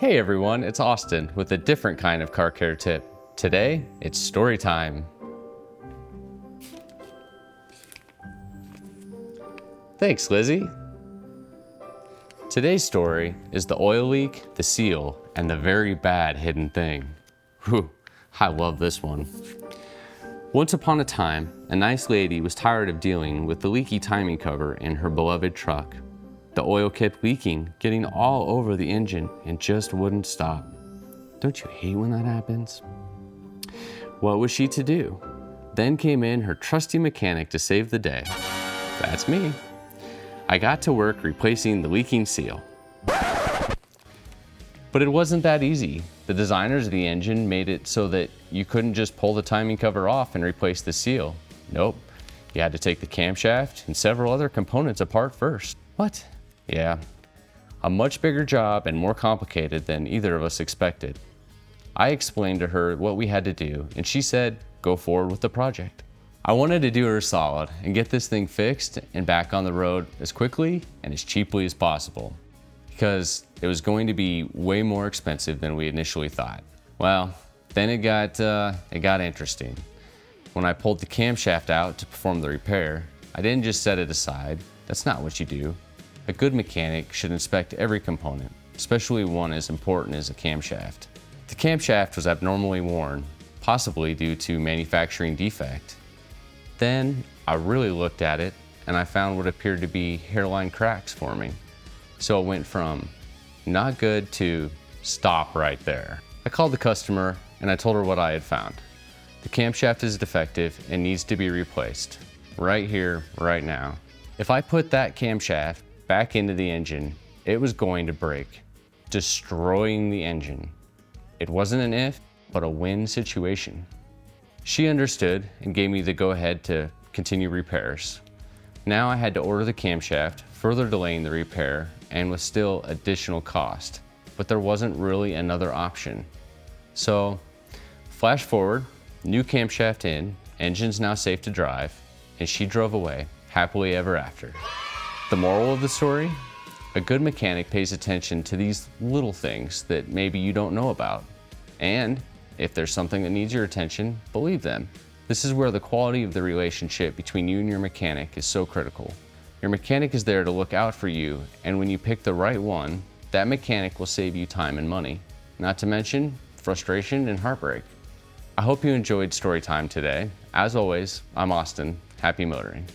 Hey everyone, it's Austin with a different kind of car care tip. Today, it's story time. Thanks, Lizzie. Today's story is the oil leak, the seal, and the very bad hidden thing. Whew, I love this one. Once upon a time, a nice lady was tired of dealing with the leaky timing cover in her beloved truck. The oil kept leaking, getting all over the engine, and just wouldn't stop. Don't you hate when that happens? What was she to do? Then came in her trusty mechanic to save the day. That's me. I got to work replacing the leaking seal. But it wasn't that easy. The designers of the engine made it so that you couldn't just pull the timing cover off and replace the seal. Nope, you had to take the camshaft and several other components apart first. What? Yeah, a much bigger job and more complicated than either of us expected. I explained to her what we had to do, and she said, go forward with the project. I wanted to do her a solid and get this thing fixed and back on the road as quickly and as cheaply as possible, because it was going to be way more expensive than we initially thought. Well, then it got interesting. When I pulled the camshaft out to perform the repair, I didn't just set it aside. That's not what you do. A good mechanic should inspect every component, especially one as important as a camshaft. The camshaft was abnormally worn, possibly due to manufacturing defect. Then I really looked at it and I found what appeared to be hairline cracks forming. So it went from not good to stop right there. I called the customer and I told her what I had found. The camshaft is defective and needs to be replaced. Right here, right now. If I put that camshaft back into the engine, it was going to break, destroying the engine. It wasn't an if, but a win situation. She understood and gave me the go-ahead to continue repairs. Now I had to order the camshaft, further delaying the repair and with still additional cost, but there wasn't really another option. So, flash forward, new camshaft in, engine's now safe to drive, and she drove away, happily ever after. The moral of the story? A good mechanic pays attention to these little things that maybe you don't know about. And if there's something that needs your attention, believe them. This is where the quality of the relationship between you and your mechanic is so critical. Your mechanic is there to look out for you, and when you pick the right one, that mechanic will save you time and money. Not to mention frustration and heartbreak. I hope you enjoyed Storytime today. As always, I'm Austin. Happy motoring.